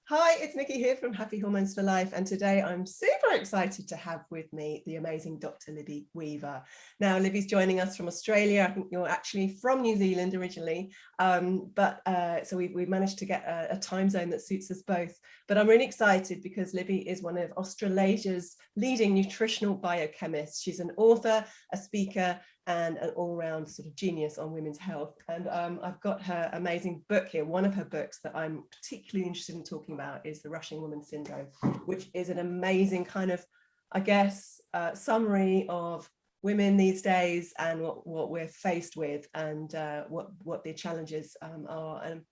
Hi, it's Nikki here from Happy Hormones for Life, and today I'm super excited to have with me the amazing Dr. Libby Weaver. Now, Libby's joining us from Australia. I think you're actually from New Zealand originally, so we managed to get a time zone that suits us both. But I'm really excited because Libby is one of Australasia's leading nutritional biochemists. She's an author, a speaker, and an all-round sort of genius on women's health. And I've got her amazing book here. One of her books that I'm particularly interested in talking about is The Rushing Woman Syndrome, which is an amazing kind of, I guess, summary of women these days and what we're faced with, and what the challenges are. And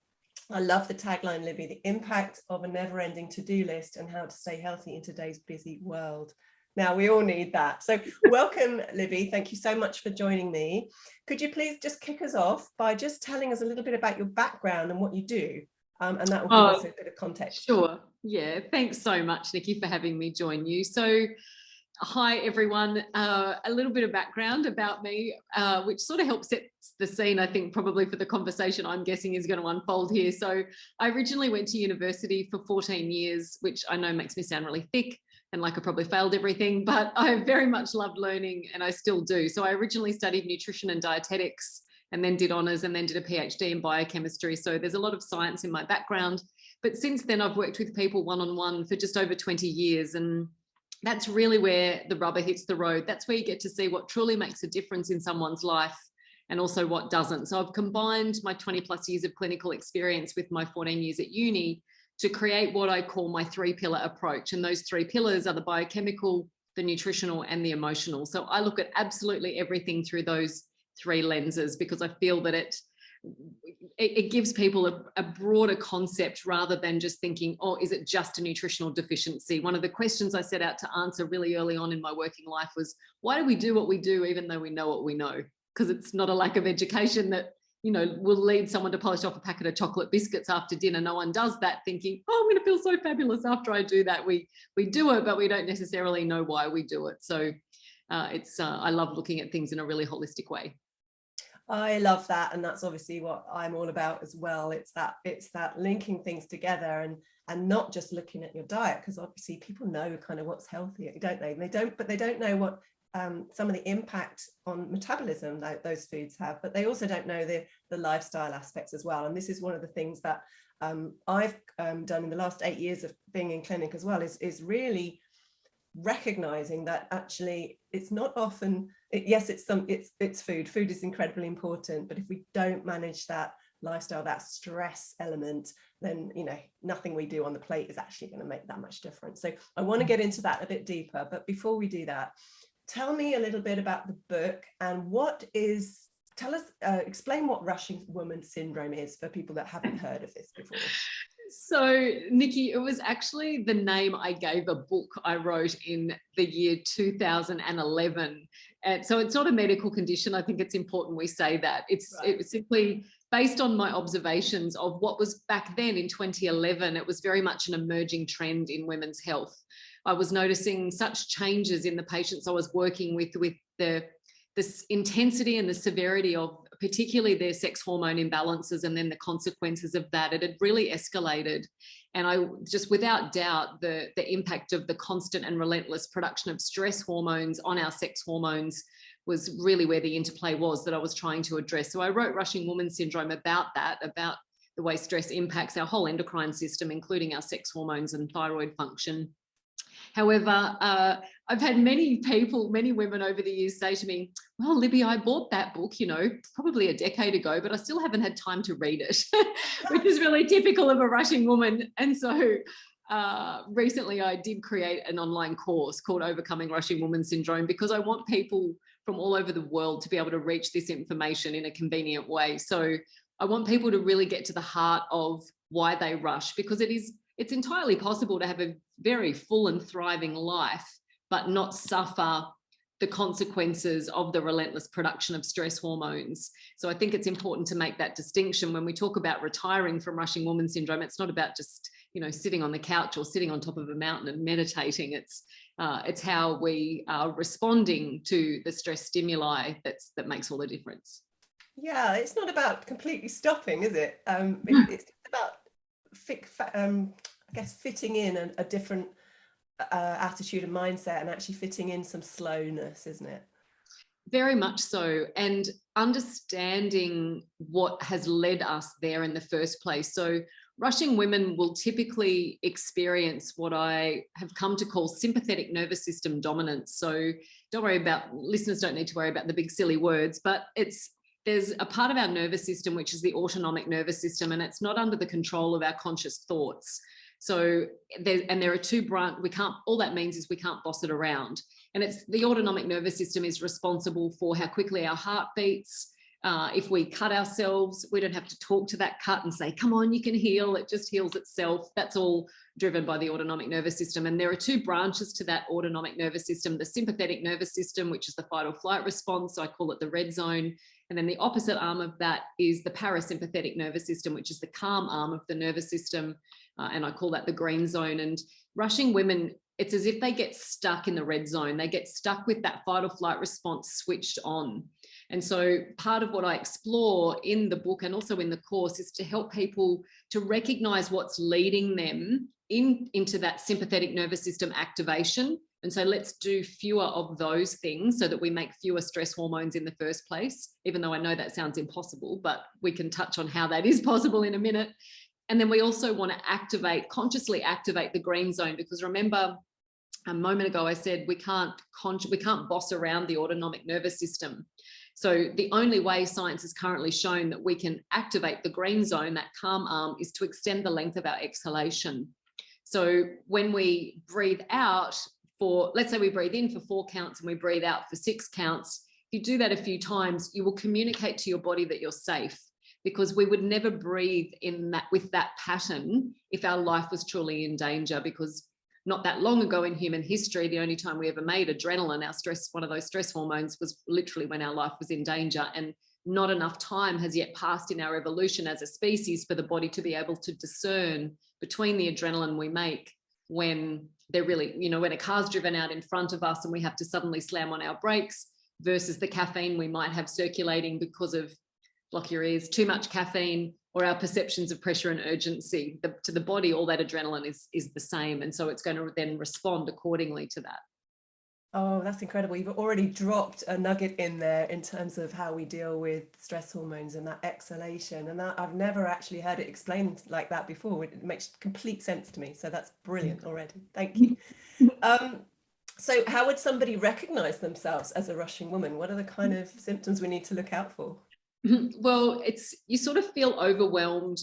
I love the tagline, Libby, the impact of a never-ending to-do list and how to stay healthy in today's busy world. Now, we all need that. So welcome, Libby. Thank you so much for joining me. Could you please just kick us off by just telling us a little bit about your background and what you do? And that will give us a bit of context. Sure. Yeah. Thanks so much, Nikki, for having me join you. So, hi, everyone. A little bit of background about me, which sort of helps set the scene, I think, probably for the conversation I'm guessing is going to unfold here. So I originally went to university for 14 years, which I know makes me sound really thick and like I probably failed everything, but I very much loved learning, and I still do. So I originally studied nutrition and dietetics, and then did honours, and then did a PhD in biochemistry. So there's a lot of science in my background. But since then, I've worked with people one-on-one for just over 20 years. And that's really where the rubber hits the road. That's where you get to see what truly makes a difference in someone's life and also what doesn't. So I've combined my 20 plus years of clinical experience with my 14 years at uni to create what I call my 3-pillar approach. And those 3 pillars are the biochemical, the nutritional, and the emotional. So I look at absolutely everything through those 3 lenses, because I feel that it gives people a broader concept rather than just thinking, oh, is it just a nutritional deficiency? One of the questions I set out to answer really early on in my working life was, why do we do what we do even though we know what we know? Because it's not a lack of education that, you know, will lead someone to polish off a packet of chocolate biscuits after dinner. No one does that thinking, oh, I'm going to feel so fabulous after I do that. We do it, but we don't necessarily know why we do it. So I love looking at things in a really holistic way. I love that, and that's obviously what I'm all about as well. It's that linking things together and not just looking at your diet, because obviously people know kind of what's healthy, don't they? But they don't know what some of the impact on metabolism that those foods have, but they also don't know the lifestyle aspects as well. And this is one of the things that I've done in the last 8 years of being in clinic as well, is really recognizing that actually it's not often, yes, it's food is incredibly important, but if we don't manage that lifestyle, that stress element, then, you know, nothing we do on the plate is actually going to make that much difference. So I want to get into that a bit deeper, but before we do that, tell me a little bit about the book and explain what Rushing Woman Syndrome is for people that haven't heard of this before. So, Nikki, it was actually the name I gave a book I wrote in the year 2011. And so it's not a medical condition. I think it's important we say that. It was simply based on my observations of what was back then in 2011. It was very much an emerging trend in women's health. I was noticing such changes in the patients I was working with the intensity and the severity of particularly their sex hormone imbalances, and then the consequences of that. It had really escalated. And I just, without doubt, the impact of the constant and relentless production of stress hormones on our sex hormones was really where the interplay was that I was trying to address. So I wrote Rushing Woman Syndrome about that, about the way stress impacts our whole endocrine system, including our sex hormones and thyroid function. However, I've had many women over the years say to me, well, Libby, I bought that book, you know, probably a decade ago, but I still haven't had time to read it, which is really typical of a rushing woman. And so recently I did create an online course called Overcoming Rushing Woman Syndrome, because I want people from all over the world to be able to reach this information in a convenient way. So I want people to really get to the heart of why they rush, because it's entirely possible to have a very full and thriving life, but not suffer the consequences of the relentless production of stress hormones. So I think it's important to make that distinction when we talk about retiring from Rushing Woman Syndrome. It's not about just, you know, sitting on the couch or sitting on top of a mountain and meditating. It's how we are responding to the stress stimuli that makes all the difference. Yeah, it's not about completely stopping, is it? It's about guess, fitting in a different attitude and mindset, and actually fitting in some slowness, isn't it? Very much so. And understanding what has led us there in the first place. So rushing women will typically experience what I have come to call sympathetic nervous system dominance. So don't worry about, listeners don't need to worry about the big silly words, but there's a part of our nervous system, which is the autonomic nervous system, and it's not under the control of our conscious thoughts. So there are two all that means is we can't boss it around. And it's the autonomic nervous system is responsible for how quickly our heart beats. If we cut ourselves, we don't have to talk to that cut and say, come on, you can heal. It just heals itself. That's all driven by the autonomic nervous system. And there are two branches to that autonomic nervous system, the sympathetic nervous system, which is the fight or flight response. So I call it the red zone. And then the opposite arm of that is the parasympathetic nervous system, which is the calm arm of the nervous system. And I call that the green zone. And rushing women, it's as if they get stuck in the red zone. They get stuck with that fight or flight response switched on. And so part of what I explore in the book and also in the course is to help people to recognize what's leading them into that sympathetic nervous system activation. And so let's do fewer of those things so that we make fewer stress hormones in the first place, even though I know that sounds impossible, but we can touch on how that is possible in a minute. And then we also want to consciously activate the green zone, because remember a moment ago I said we can't boss around the autonomic nervous system. So the only way science has currently shown that we can activate the green zone, that calm arm, is to extend the length of our exhalation. So when we breathe out let's say we breathe in for 4 counts and we breathe out for 6 counts, if you do that a few times, you will communicate to your body that you're safe, because we would never breathe with that pattern if our life was truly in danger. Because not that long ago in human history, the only time we ever made adrenaline, one of those stress hormones, was literally when our life was in danger. And not enough time has yet passed in our evolution as a species for the body to be able to discern between the adrenaline we make when when a car's driven out in front of us and we have to suddenly slam on our brakes, versus the caffeine we might have circulating because of, block your ears, too much caffeine, or our perceptions of pressure and urgency. To the body, all that adrenaline is the same. And so it's going to then respond accordingly to that. Oh, that's incredible. You've already dropped a nugget in there in terms of how we deal with stress hormones and that exhalation. And I've never actually heard it explained like that before. It makes complete sense to me. So that's brilliant already. Thank you. So how would somebody recognize themselves as a rushing woman? What are the kind of symptoms we need to look out for? Well, you sort of feel overwhelmed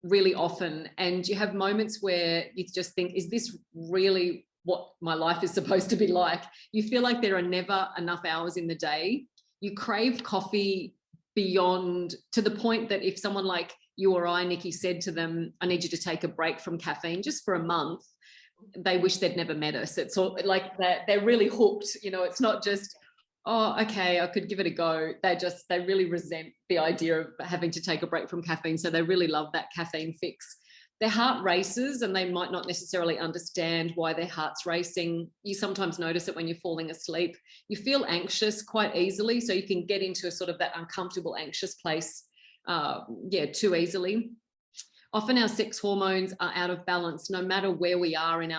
really often, and you have moments where you just think, is this really what my life is supposed to be like? You feel like there are never enough hours in the day. You crave coffee to the point that if someone like you or I, Nikki, said to them, I need you to take a break from caffeine just for a month, they wish they'd never met us. It's all like they're really hooked. It's not just, oh, okay, I could give it a go. They really resent the idea of having to take a break from caffeine. So they really love that caffeine fix. Their heart races and they might not necessarily understand why their heart's racing. You sometimes notice it when you're falling asleep. You feel anxious quite easily. So you can get into a sort of that uncomfortable, anxious place, too easily. Often our sex hormones are out of balance, no matter where we are in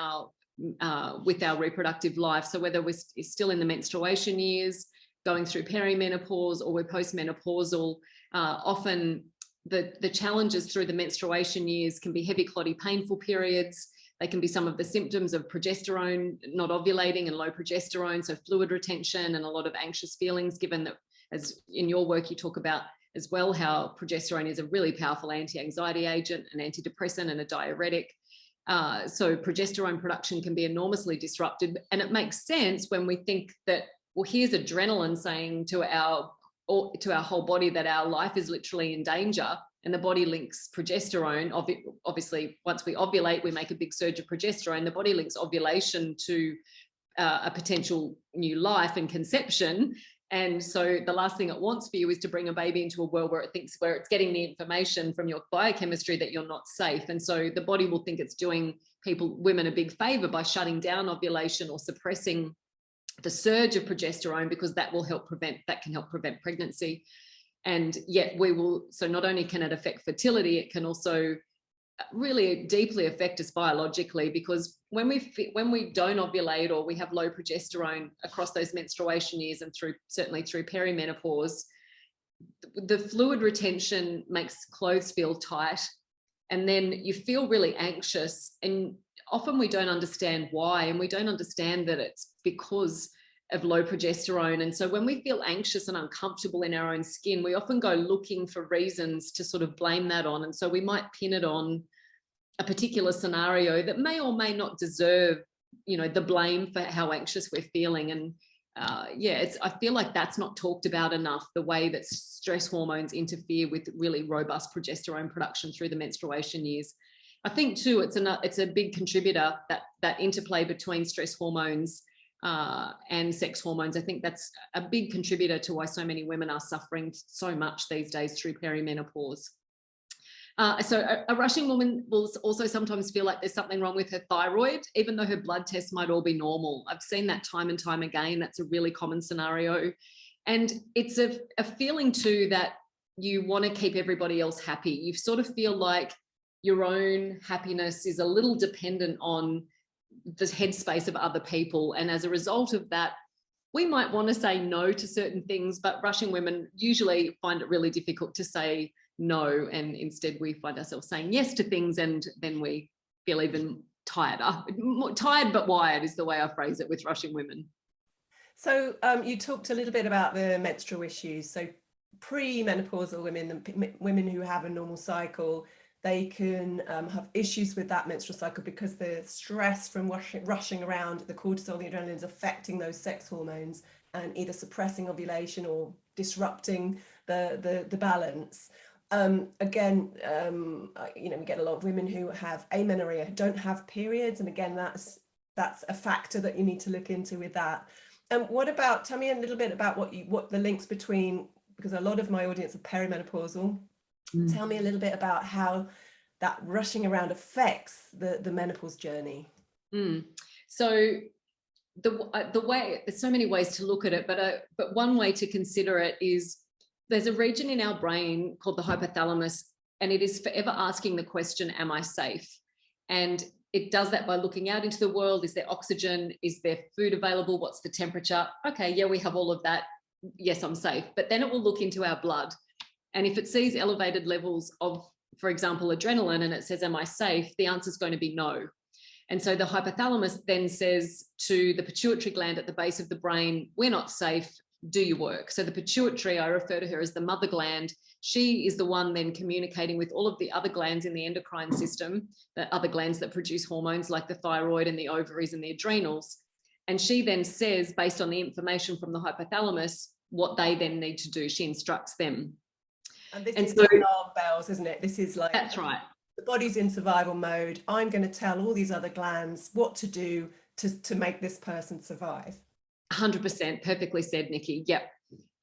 with our reproductive life. So whether we're still in the menstruation years, going through perimenopause, or we're postmenopausal, often the challenges through the menstruation years can be heavy, clotty, painful periods. They can be some of the symptoms of progesterone not ovulating and low progesterone, so fluid retention and a lot of anxious feelings, given that, as in your work, you talk about as well how progesterone is a really powerful anti-anxiety agent, an antidepressant and a diuretic. So progesterone production can be enormously disrupted. And it makes sense when we think that, well, here's adrenaline saying to our whole body that our life is literally in danger, and the body links progesterone. Obviously, once we ovulate, we make a big surge of progesterone. The body links ovulation to a potential new life and conception. And so the last thing it wants for you is to bring a baby into a world where it's getting the information from your biochemistry that you're not safe. And so the body will think it's doing women a big favor by shutting down ovulation or suppressing the surge of progesterone, because that can help prevent pregnancy. And yet so not only can it affect fertility, it can also really deeply affect us biologically, because when we don't ovulate, or we have low progesterone across those menstruation years and certainly through perimenopause, the fluid retention makes clothes feel tight, and then you feel really anxious, and often we don't understand why, and we don't understand that it's because of low progesterone. And so when we feel anxious and uncomfortable in our own skin, we often go looking for reasons to sort of blame that on. And so we might pin it on a particular scenario that may or may not deserve, the blame for how anxious we're feeling. And I feel like that's not talked about enough, the way that stress hormones interfere with really robust progesterone production through the menstruation years. I think too, it's a big contributor, that interplay between stress hormones and sex hormones. I think that's a big contributor to why so many women are suffering so much these days through perimenopause. So a rushing woman will also sometimes feel like there's something wrong with her thyroid, even though her blood tests might all be normal. I've seen that time and time again. That's a really common scenario. And it's a feeling too that you want to keep everybody else happy. You sort of feel like your own happiness is a little dependent on the headspace of other people. And as a result of that, we might want to say no to certain things, but rushing women usually find it really difficult to say no, and instead we find ourselves saying yes to things, and then we feel even tired but wired is the way I phrase it with rushing women. So you talked a little bit about the menstrual issues. So pre-menopausal women who have a normal cycle, they can have issues with that menstrual cycle because the stress from rushing around, the cortisol, the adrenaline, is affecting those sex hormones and either suppressing ovulation or disrupting the balance. We get a lot of women who have amenorrhea, don't have periods, and again, that's a factor that you need to look into with that. And tell me a little bit about what the links between, because a lot of my audience are perimenopausal. Tell me a little bit about how that rushing around affects the menopause journey. So the way, there's so many ways to look at it, but one way to consider it is there's a region in our brain called the hypothalamus, and it is forever asking the question, am I safe? And it does that by looking out into the world. Is there oxygen? Is there food available? What's the temperature? Okay, yeah, we have all of that. Yes, I'm safe. But then it will look into our blood. And if it sees elevated levels of, for example, adrenaline, and it says, am I safe? The answer is going to be no. And so the hypothalamus then says to the pituitary gland at the base of the brain, we're not safe. Do your work. So the pituitary, I refer to her as the mother gland. She is the one then communicating with all of the other glands in the endocrine system, the other glands that produce hormones like the thyroid and the ovaries and the adrenals. And she then says, based on the information from the hypothalamus, what they then need to do. She instructs them. And this is alarm bells, isn't it? This is like, that's right. The body's in survival mode. I'm going to tell all these other glands what to do to make this person survive. 100%, perfectly said, Nikki. Yep.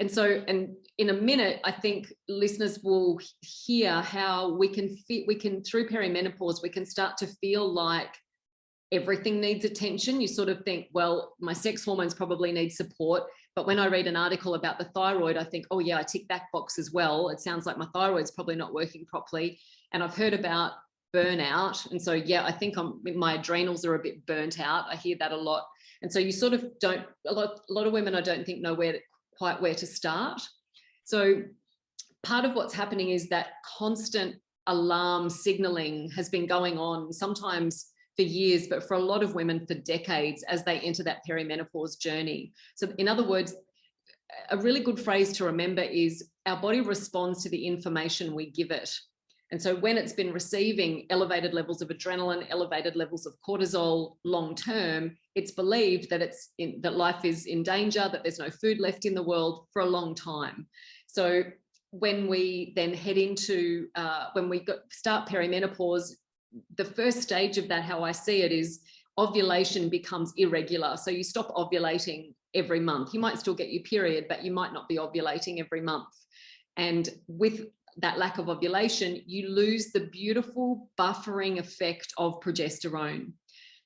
And so, and in a minute, I think listeners will hear how we can through perimenopause, we can start to feel like everything needs attention. You sort of think, well, my sex hormones probably need support. But when I read an article about the thyroid, I think, oh yeah, I tick that box as well. It sounds like my thyroid's probably not working properly. And I've heard about burnout. And so, yeah, I think my adrenals are a bit burnt out. I hear that a lot. And so you sort of don't, a lot of women I don't think know quite where to start. So part of what's happening is that constant alarm signaling has been going on sometimes for years, but for a lot of women for decades as they enter that perimenopause journey. So in other words, a really good phrase to remember is our body responds to the information we give it. And so when it's been receiving elevated levels of adrenaline, elevated levels of cortisol long-term, it's believed that that life is in danger, that there's no food left in the world for a long time. So when we then head into, start perimenopause, the first stage of that, how I see it, is ovulation becomes irregular. So you stop ovulating every month. You might still get your period, but you might not be ovulating every month. And with that lack of ovulation, you lose the beautiful buffering effect of progesterone.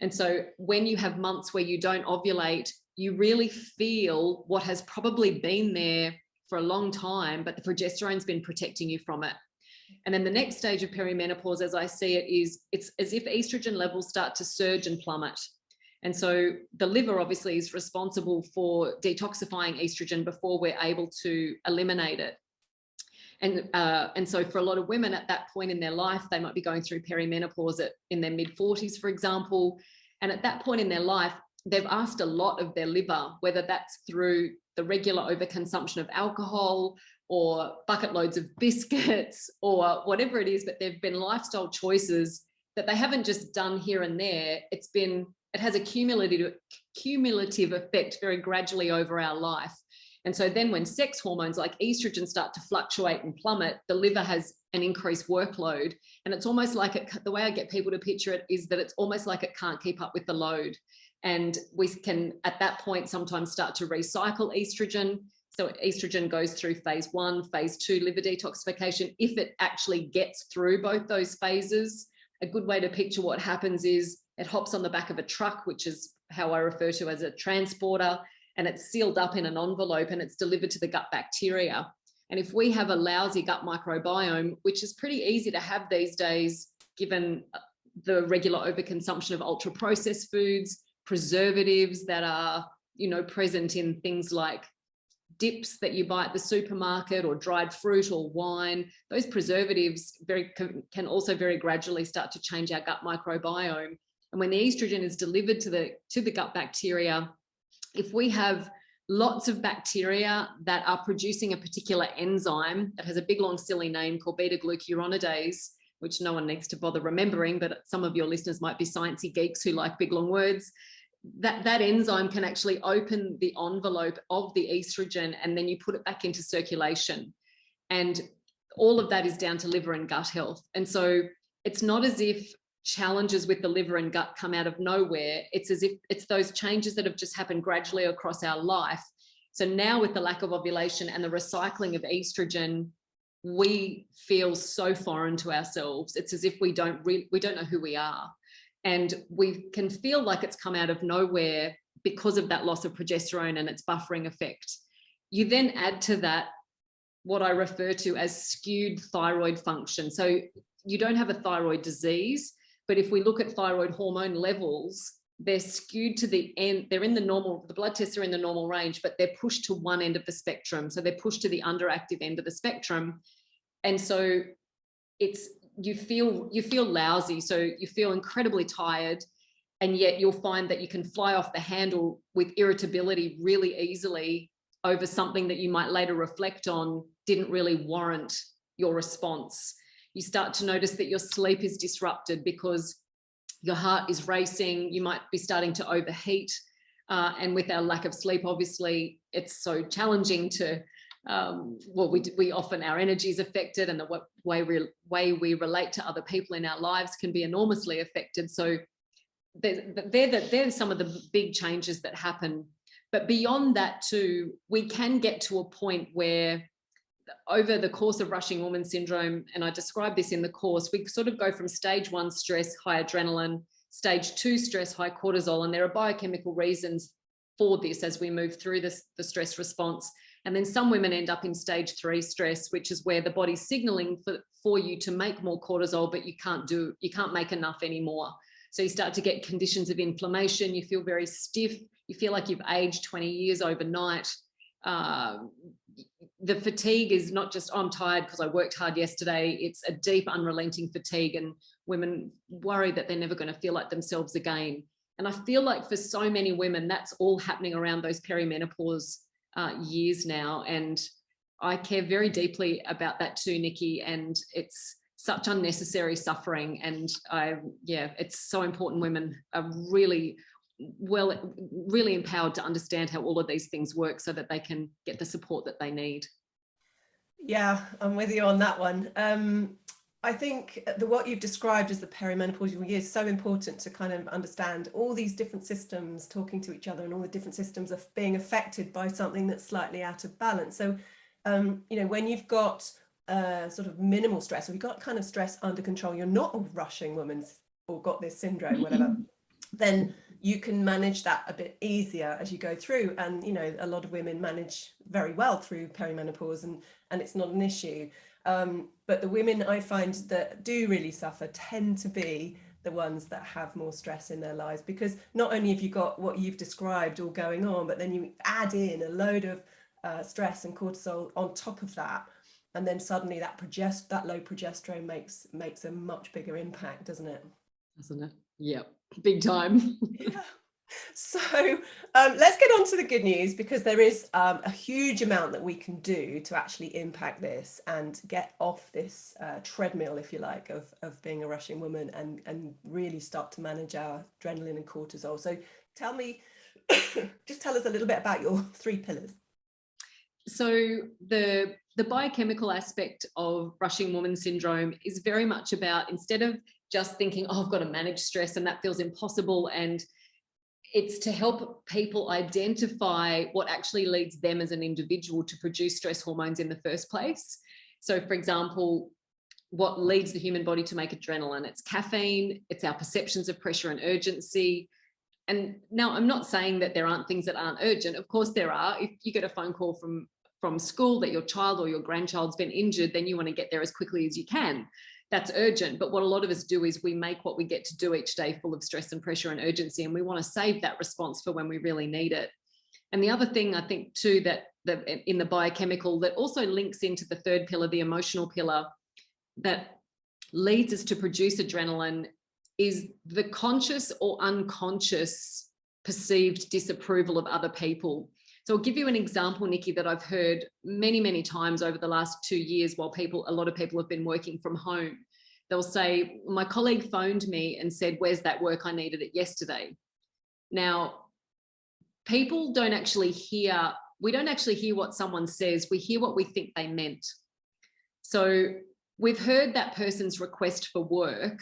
And so when you have months where you don't ovulate, you really feel what has probably been there for a long time, but the progesterone's been protecting you from it. And then the next stage of perimenopause, as I see it, is it's as if estrogen levels start to surge and plummet. And so the liver obviously is responsible for detoxifying estrogen before we're able to eliminate it. And so for a lot of women at that point in their life, they might be going through perimenopause in their mid-40s, for example. And at that point in their life, they've asked a lot of their liver, whether that's through the regular overconsumption of alcohol or bucket loads of biscuits or whatever it is, but there've been lifestyle choices that they haven't just done here and there. It has a cumulative effect very gradually over our life. And so then when sex hormones like estrogen start to fluctuate and plummet, the liver has an increased workload. And it's almost like the way I get people to picture it is that it's almost like it can't keep up with the load. And we can, at that point, sometimes start to recycle estrogen. So estrogen goes through phase 1, phase 2 liver detoxification. If it actually gets through both those phases, a good way to picture what happens is it hops on the back of a truck, which is how I refer to as a transporter, and it's sealed up in an envelope and it's delivered to the gut bacteria. And if we have a lousy gut microbiome, which is pretty easy to have these days, given the regular overconsumption of ultra processed foods, preservatives that are, present in things like dips that you buy at the supermarket or dried fruit or wine, those preservatives can also very gradually start to change our gut microbiome. And when the estrogen is delivered to the gut bacteria, if we have lots of bacteria that are producing a particular enzyme that has a big long silly name called beta-glucuronidase, which no one needs to bother remembering, but some of your listeners might be sciencey geeks who like big long words, that enzyme can actually open the envelope of the estrogen and then you put it back into circulation. And all of that is down to liver and gut health. And so it's not as if challenges with the liver and gut come out of nowhere. It's as if it's those changes that have just happened gradually across our life. So now with the lack of ovulation and the recycling of estrogen, we feel so foreign to ourselves. It's as if we don't know who we are. And we can feel like it's come out of nowhere because of that loss of progesterone and its buffering effect. You then add to that what I refer to as skewed thyroid function. So you don't have a thyroid disease, but if we look at thyroid hormone levels, they're skewed to the end. They're in the normal, the blood tests are in the normal range, but they're pushed to one end of the spectrum. So they're pushed to the underactive end of the spectrum. And so you feel lousy. So you feel incredibly tired, and yet you'll find that you can fly off the handle with irritability really easily over something that you might later reflect on didn't really warrant your response. You start to notice that your sleep is disrupted because your heart is racing. You might be starting to overheat. And with our lack of sleep, obviously, it's so challenging to, we often, our energy is affected, and the way we relate to other people in our lives can be enormously affected. So they're some of the big changes that happen. But beyond that too, we can get to a point where over the course of rushing woman syndrome, and I describe this in the course, we sort of go from stage 1 stress, high adrenaline, stage 2 stress, high cortisol, and there are biochemical reasons for this as we move through the stress response. And then some women end up in stage 3 stress, which is where the body's signaling for you to make more cortisol, but you can't make enough anymore. So you start to get conditions of inflammation. You feel very stiff. You feel like you've aged 20 years overnight. The fatigue is not just, I'm tired because I worked hard yesterday. It's a deep, unrelenting fatigue, and women worry that they're never going to feel like themselves again. And I feel like for so many women, that's all happening around those perimenopause years now. And I care very deeply about that too, Nikki. And it's such unnecessary suffering. And it's so important women are really empowered to understand how all of these things work so that they can get the support that they need. Yeah, I'm with you on that one. I think what you've described as the perimenopausal years is so important to kind of understand all these different systems talking to each other and all the different systems of being affected by something that's slightly out of balance. So, when you've got sort of minimal stress, or you've got kind of stress under control, you're not a rushing woman or got this syndrome, whatever, then you can manage that a bit easier as you go through. And, a lot of women manage very well through perimenopause, and it's not an issue. But the women I find that do really suffer tend to be the ones that have more stress in their lives, because not only have you got what you've described all going on, but then you add in a load of stress and cortisol on top of that, and then suddenly that low progesterone makes a much bigger impact, doesn't it? Doesn't it? Yeah, big time. Yeah. So let's get on to the good news, because there is a huge amount that we can do to actually impact this and get off this treadmill, if you like, of being a rushing woman, and really start to manage our adrenaline and cortisol. So tell me, just tell us a little bit about your 3 pillars. So the biochemical aspect of rushing woman syndrome is very much about, instead of just thinking, oh, I've got to manage stress and that feels impossible, and it's to help people identify what actually leads them as an individual to produce stress hormones in the first place. So, for example, what leads the human body to make adrenaline? It's caffeine, it's our perceptions of pressure and urgency. And now, I'm not saying that there aren't things that aren't urgent. Of course there are. If you get a phone call from school that your child or your grandchild's been injured, then you want to get there as quickly as you can. That's urgent. But what a lot of us do is we make what we get to do each day full of stress and pressure and urgency, and we want to save that response for when we really need it. And the other thing I think too, that in the biochemical, that also links into the 3rd pillar, the emotional pillar, that leads us to produce adrenaline, is the conscious or unconscious perceived disapproval of other people. So I'll give you an example, Nikki, that I've heard many, many times over the last 2 years while a lot of people have been working from home. They'll say, my colleague phoned me and said, where's that work? I needed it yesterday. Now, people don't actually hear, we don't actually hear what someone says, we hear what we think they meant. So we've heard that person's request for work,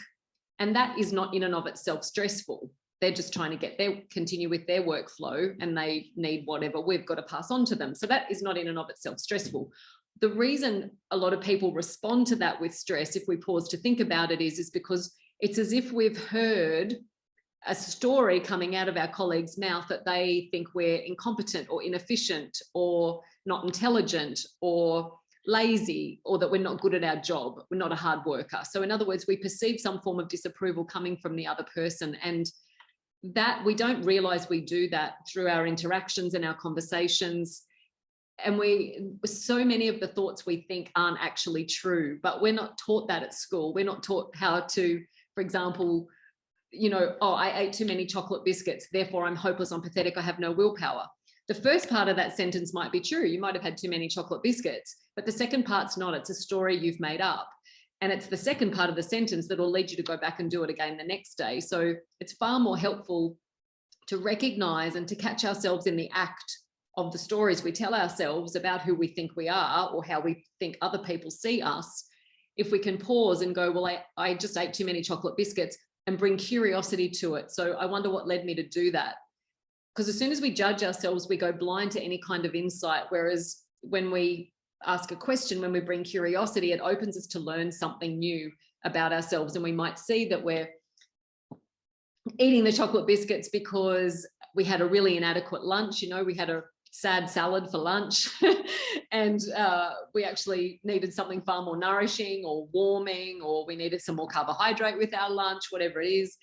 and that is not in and of itself stressful. They're just trying to continue with their workflow, and they need whatever we've got to pass on to them. So that is not in and of itself stressful. The reason a lot of people respond to that with stress, if we pause to think about it, is because it's as if we've heard a story coming out of our colleague's mouth that they think we're incompetent or inefficient or not intelligent or lazy, or that we're not good at our job, we're not a hard worker. So in other words, we perceive some form of disapproval coming from the other person, and that we don't realize we do that through our interactions and our conversations. And so many of the thoughts we think aren't actually true, but we're not taught that at school. We're not taught how to, for example, oh, I ate too many chocolate biscuits, therefore I'm hopeless, I'm pathetic, I have no willpower. The first part of that sentence might be true. You might have had too many chocolate biscuits, but the second part's not. It's a story you've made up. And it's the second part of the sentence that will lead you to go back and do it again the next day. So it's far more helpful to recognize and to catch ourselves in the act of the stories we tell ourselves about who we think we are or how we think other people see us. If we can pause and go, well, I just ate too many chocolate biscuits, and bring curiosity to it. So I wonder what led me to do that. Because as soon as we judge ourselves, we go blind to any kind of insight. Whereas when we ask a question, when we bring curiosity, it opens us to learn something new about ourselves. And we might see that we're eating the chocolate biscuits because we had a really inadequate lunch. We had a sad salad for lunch and we actually needed something far more nourishing or warming, or we needed some more carbohydrate with our lunch, whatever it is.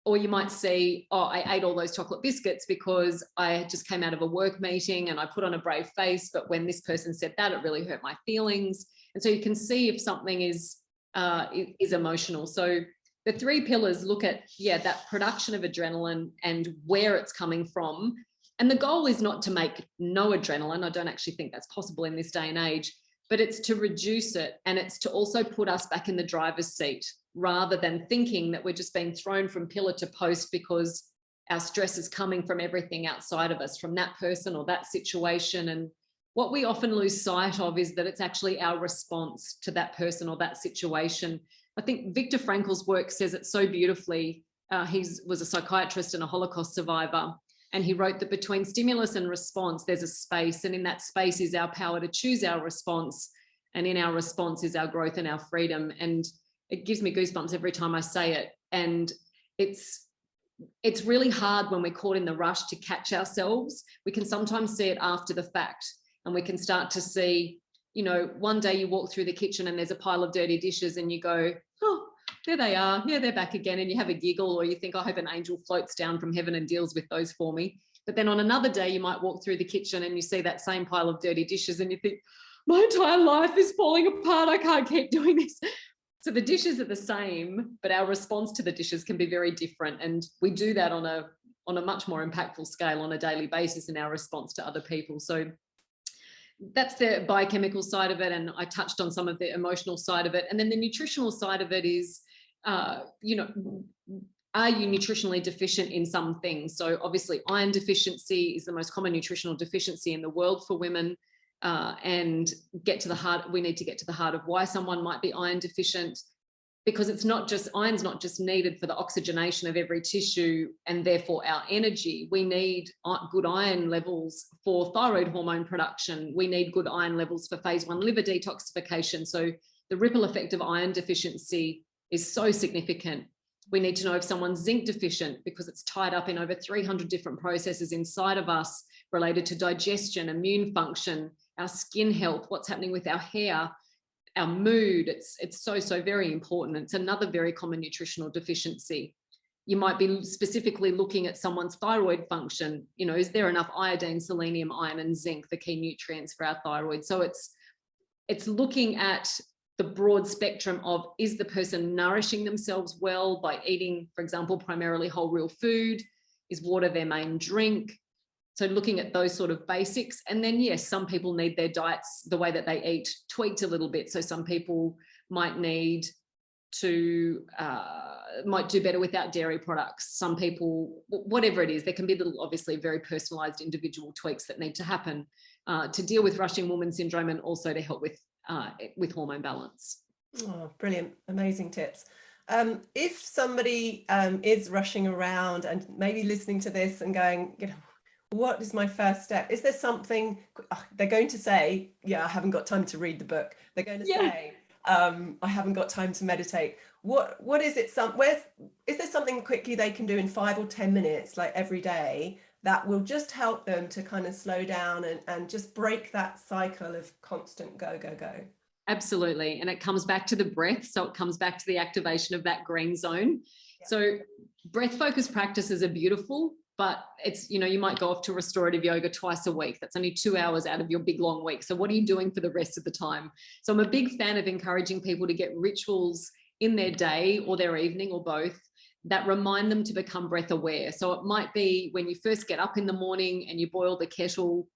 Or you might see, oh, I ate all those chocolate biscuits because I just came out of a work meeting and I put on a brave face, but when this person said that, it really hurt my feelings. And so you can see if something is emotional. So the 3 pillars look at, that production of adrenaline and where it's coming from. And the goal is not to make no adrenaline. I don't actually think that's possible in this day and age, but it's to reduce it. And it's to also put us back in the driver's seat, rather than thinking that we're just being thrown from pillar to post because our stress is coming from everything outside of us, from that person or that situation. And what we often lose sight of is that it's actually our response to that person or that situation. I think Viktor Frankl's work says it so beautifully. He was a psychiatrist and a Holocaust survivor. And he wrote that between stimulus and response, there's a space. And in that space is our power to choose our response. And in our response is our growth and our freedom. And it gives me goosebumps every time I say it. And it's really hard when we're caught in the rush to catch ourselves. We can sometimes see it after the fact, and we can start to see, you know, one day you walk through the kitchen and there's a pile of dirty dishes and you go, oh, there they are. Yeah, they're back again. And you have a giggle, or you think, I hope an angel floats down from heaven and deals with those for me. But then on another day, you might walk through the kitchen and you see that same pile of dirty dishes and you think, my entire life is falling apart. I can't keep doing this. So the dishes are the same, but our response to the dishes can be very different. And we do that on a much more impactful scale on a daily basis in our response to other people. So that's the biochemical side of it. And I touched on some of the emotional side of it. And then the nutritional side of it is, you know, are you nutritionally deficient in some things? So obviously iron deficiency is the most common nutritional deficiency in the world for women. And we need to get to the heart of why someone might be iron deficient, because iron's not just needed for the oxygenation of every tissue and therefore our energy. We need good iron levels for thyroid hormone production. We need good iron levels for phase 1 liver detoxification. So the ripple effect of iron deficiency is so significant. We need to know if someone's zinc deficient, because it's tied up in over 300 different processes inside of us related to digestion, immune function, our skin health, what's happening with our hair, our mood. It's so very important. It's another very common nutritional deficiency. You might be specifically looking at someone's thyroid function. You know, is there enough iodine, selenium, iron, and zinc, the key nutrients for our thyroid? So it's looking at the broad spectrum of, is the person nourishing themselves well by eating, for example, primarily whole real food? Is water their main drink? So looking at those sort of basics. And then, yes, some people need their diets, the way that they eat, tweaked a little bit. So some people might need to, might do better without dairy products. Some people, whatever it is, there can be little, obviously very personalized individual tweaks that need to happen to deal with rushing woman syndrome, and also to help with hormone balance. Oh, brilliant. Amazing tips. If somebody is rushing around and maybe listening to this and going, you know, what is my first step? Is there something they're going to say? Yeah, I haven't got time to read the book. They're going to say, I haven't got time to meditate. What is it? Is there something quickly they can do in 5 or 10 minutes, like every day, that will just help them to kind of slow down and just break that cycle of constant go, go, go? Absolutely. And it comes back to the breath. So it comes back to the activation of that green zone. Yeah. So breath focused practices are beautiful, but it's, you know, you might go off to restorative yoga twice a week. That's only 2 hours out of your big long week. So what are you doing for the rest of the time? So I'm a big fan of encouraging people to get rituals in their day or their evening or both that remind them to become breath aware. So it might be when you first get up in the morning and you boil the kettle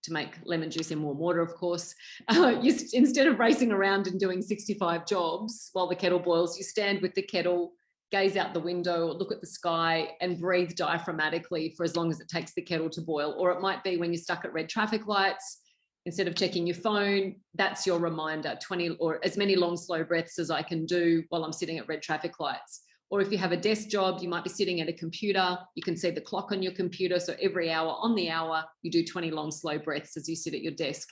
to make lemon juice in warm water, of course. Instead of racing around and doing 65 jobs while the kettle boils, you stand with the kettle, gaze out the window, look at the sky, and breathe diaphragmatically for as long as it takes the kettle to boil. Or it might be when you're stuck at red traffic lights, instead of checking your phone, that's your reminder, 20 or as many long, slow breaths as I can do while I'm sitting at red traffic lights. Or if you have a desk job, you might be sitting at a computer, you can see the clock on your computer. So every hour on the hour, you do 20 long, slow breaths as you sit at your desk.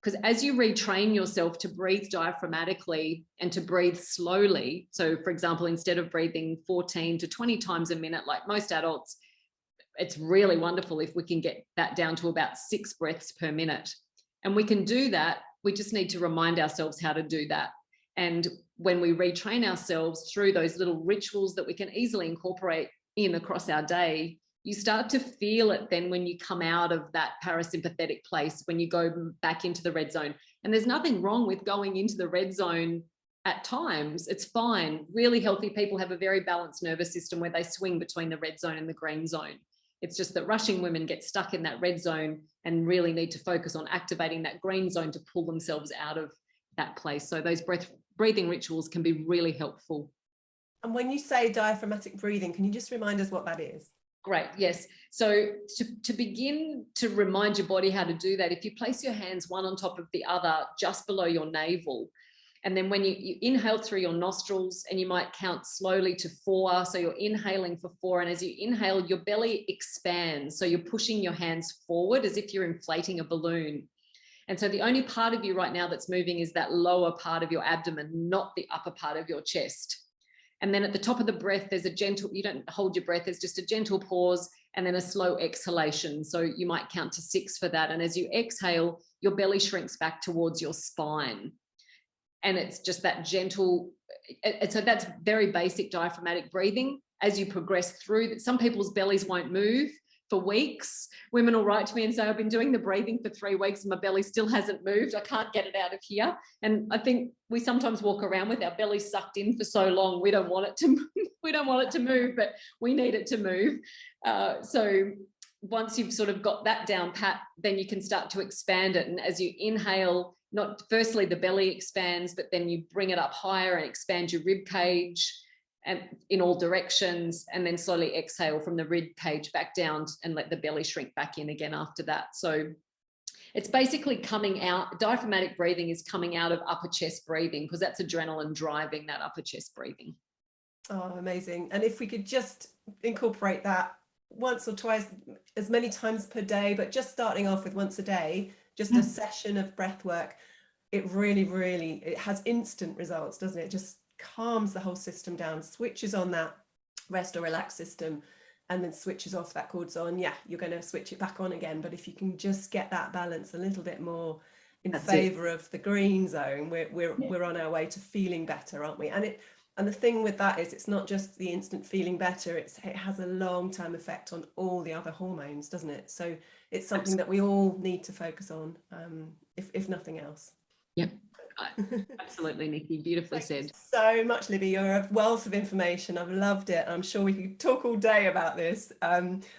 Because as you retrain yourself to breathe diaphragmatically and to breathe slowly, so for example, instead of breathing 14 to 20 times a minute like most adults, it's really wonderful if we can get that down to about 6 breaths per minute. And we can do that. We just need to remind ourselves how to do that. And when we retrain ourselves through those little rituals that we can easily incorporate in across our day, you start to feel it then when you come out of that parasympathetic place, when you go back into the red zone. And there's nothing wrong with going into the red zone at times. It's fine. Really healthy people have a very balanced nervous system where they swing between the red zone and the green zone. It's just that rushing women get stuck in that red zone and really need to focus on activating that green zone to pull themselves out of that place. So those breathing rituals can be really helpful. And when you say diaphragmatic breathing, can you just remind us what that is? Great, yes. So to begin to remind your body how to do that, if you place your hands one on top of the other just below your navel, and then when you inhale through your nostrils, and you might count slowly to 4, so you're inhaling for 4, and as you inhale, your belly expands, so you're pushing your hands forward as if you're inflating a balloon. And so the only part of you right now that's moving is that lower part of your abdomen, not the upper part of your chest. And then at the top of the breath, there's a gentle, you don't hold your breath, there's just a gentle pause and then a slow exhalation. So you might count to 6 for that. And as you exhale, your belly shrinks back towards your spine. And it's just that gentle, so that's very basic diaphragmatic breathing. As you progress through, some people's bellies won't move for weeks. Women will write to me and say, I've been doing the breathing for 3 weeks and my belly still hasn't moved. I can't get it out of here. And I think we sometimes walk around with our belly sucked in for so long, we don't want it to move, but we need it to move. So once you've sort of got that down pat, then you can start to expand it. And as you inhale, not firstly the belly expands, but then you bring it up higher and expand your rib cage and in all directions, and then slowly exhale from the rib cage back down and let the belly shrink back in again after that. So it's basically coming out, diaphragmatic breathing is coming out of upper chest breathing, because that's adrenaline driving that upper chest breathing. Oh, amazing. And if we could just incorporate that once or twice, as many times per day, but just starting off with once a day, just a session of breath work, it really, really, it has instant results, doesn't it? Just calms the whole system down, switches on that rest or relax system, and then switches off that cortisol. And yeah, you're going to switch it back on again. But if you can just get that balance a little bit more in favor of the green zone, we're on our way to feeling better, aren't we? And the thing with that is, it's not just the instant feeling better, it has a long-term effect on all the other hormones, doesn't it? So it's something that we all need to focus on, if nothing else. Yep. Absolutely, Nikki. Beautifully said. So much, Libby. You're a wealth of information. I've loved it. I'm sure we could talk all day about this.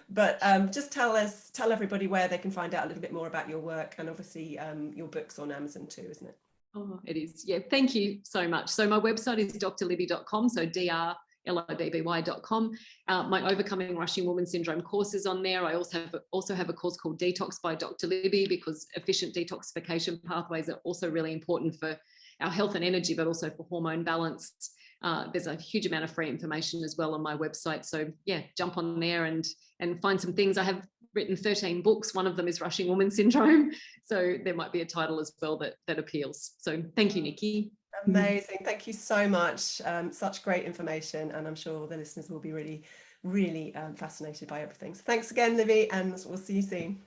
But just tell everybody where they can find out a little bit more about your work, and obviously your book's on Amazon too, isn't it? Oh, it is. Yeah. Thank you so much. So my website is drlibby.com. So drlibby.com. My Overcoming Rushing Woman Syndrome course is on there. I also have a course called Detox by Dr. Libby, because efficient detoxification pathways are also really important for our health and energy, but also for hormone balance. There's a huge amount of free information as well on my website. So yeah, jump on there and find some things. I have written 13 books. One of them is Rushing Woman Syndrome. So there might be a title as well that appeals. So thank you, Nikki. Amazing. Thank you so much. Such great information. And I'm sure the listeners will be really, really fascinated by everything. So thanks again, Libby, and we'll see you soon.